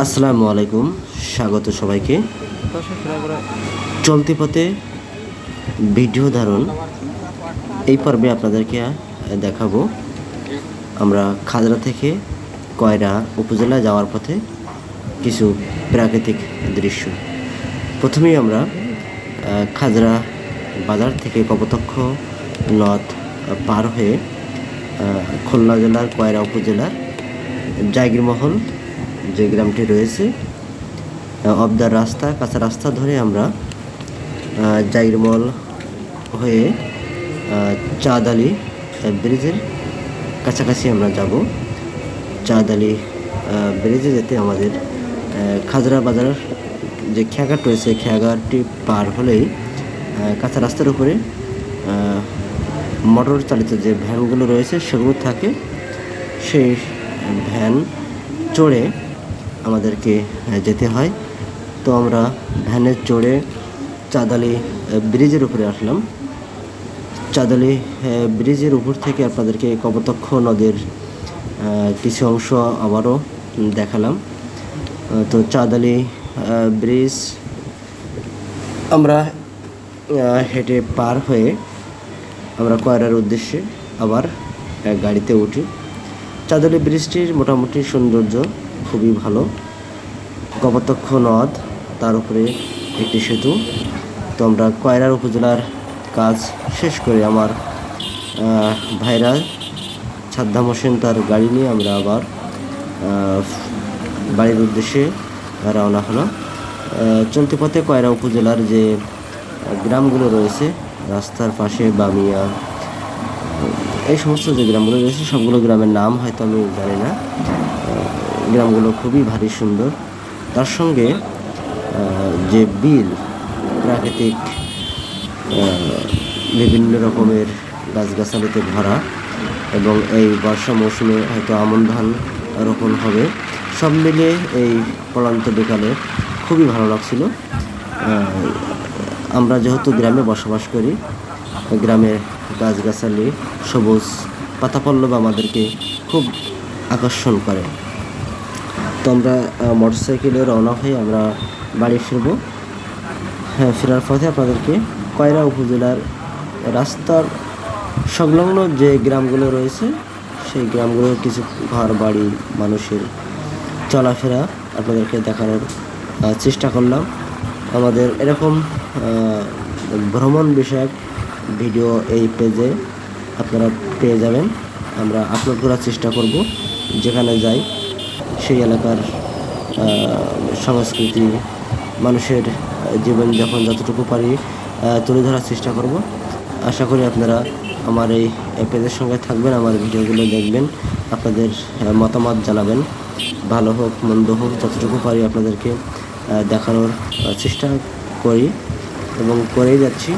আসসালামু আলাইকুম, স্বাগত সবাইকে। চলতি পথে ভিডিও ধারণ এই পর্বে আপনাদেরকে দেখাবো আমরা খাজরা থেকে কয়রা উপজেলা যাওয়ার পথে কিছু প্রাকৃতিক দৃশ্য। প্রথমেই আমরা খাজরা বাজার থেকে কপোতাক্ষ নদ পার হয়ে খুলনা জেলার কয়রা উপজেলার জায়গিরমহল যে গ্রামটি রয়েছে অবদার রাস্তা, কাঁচা রাস্তা ধরে আমরা জায়গিরমহল হয়ে চাঁদালি ব্রিজের কাছাকাছি আমরা যাব। চাঁদালি ব্রিজে যেতে আমাদের খাজরা বাজার যে খেয়াঘাট রয়েছে, খেয়াঘাটটি পার হলেই কাঁচা রাস্তার উপরে মোটর চালিত যে ভ্যানগুলো রয়েছে সেগুলো থাকে। সেই ভ্যান চড়ে আমাদেরকে যেতে হয়। তো আমরা ভ্যানে চড়ে চাঁদালি ব্রিজের উপরে আসলাম। চাঁদালি ব্রিজের উপর থেকে আপনাদেরকে কপোতাক্ষ নদের কিছু অংশ আবারও দেখালাম। তো চাঁদালি ব্রিজ আমরা হেঁটে পার হয়ে আমরা কয়রার উদ্দেশ্যে আবার গাড়িতে উঠি। চাঁদালি ব্রিজটির মোটামুটি সৌন্দর্য খুবই ভালো। কপোতাক্ষ নদ, তার উপরে একটি সেতু। তো আমরা কয়রার উপজেলার কাজ শেষ করে আমার ভাইরা সাদ্দাম হোসেন তার গাড়ি নিয়ে আমরা আবার বাড়ির উদ্দেশ্যে রওনা হলো। চলতি পথে কয়রা উপজেলার যে গ্রামগুলো রয়েছে রাস্তার পাশে বামিয়া, এই সমস্ত যে গ্রামগুলো রয়েছে সবগুলো গ্রামের নাম হয়তো আমি জানি না। গ্রামগুলো খুবই ভারী সুন্দর। তার সঙ্গে যে বিল, প্রাকৃতিক বিভিন্ন রকমের গাছগাছালিতে ভরা, এবং এই বর্ষা মৌসুমে হয়তো আমন ধান রোপণ হবে। সব মিলিয়ে এই পড়ন্ত বিকালে খুবই ভালো লাগছিল। আমরা যেহেতু গ্রামে বসবাস করি, গ্রামের গাছগাছালি সবুজ পাতাপল্লব আমাদেরকে খুব আকর্ষণ করে। তো আমরা মোটরসাইকেলে রওনা হয়ে আমরা বাড়ি ফিরব। ফেরার পথে আপনাদেরকে কয়রা উপজেলার রাস্তার সংলগ্ন যে গ্রামগুলো রয়েছে সেই গ্রামগুলোর কিছু ঘর বাড়ি, মানুষের চলাফেরা আপনাদেরকে দেখানোর চেষ্টা করলাম। আমাদের এরকম ভ্রমণ বিষয়ক ভিডিও এই পেজে আপনারা পেয়ে যাবেন। আমরা আপলোড করার চেষ্টা করব। যেখানে যাই সেই এলাকার সংস্কৃতি, মানুষের জীবনযাপন যতটুকু পারি তুলে ধরার চেষ্টা করব। আশা করি আপনারা আমার এই পেজের সঙ্গে থাকবেন, আমার ভিডিওগুলো দেখবেন, আপনাদের মতামত জানাবেন। ভালো হোক মন্দ হোক যতটুকু পারি আপনাদেরকে দেখানোর চেষ্টা করি এবং করেই যাচ্ছি।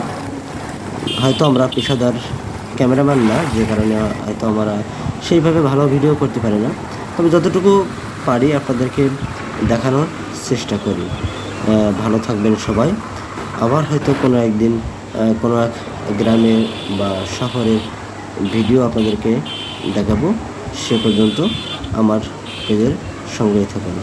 হয়তো আমরা পেশাদার ক্যামেরাম্যান না, যে কারণে হয়তো আমরা সেইভাবে ভালো ভিডিও করতে পারি না, তবে যতটুকু পারি আপনাদেরকে দেখানোর চেষ্টা করি। ভালো থাকবেন সবাই। আবার হয়তো কোনো একদিন কোনো এক গ্রামে বা শহরের ভিডিও আপনাদেরকে দেখাবো। সে পর্যন্ত আমার পেজের সঙ্গেই থাকুন।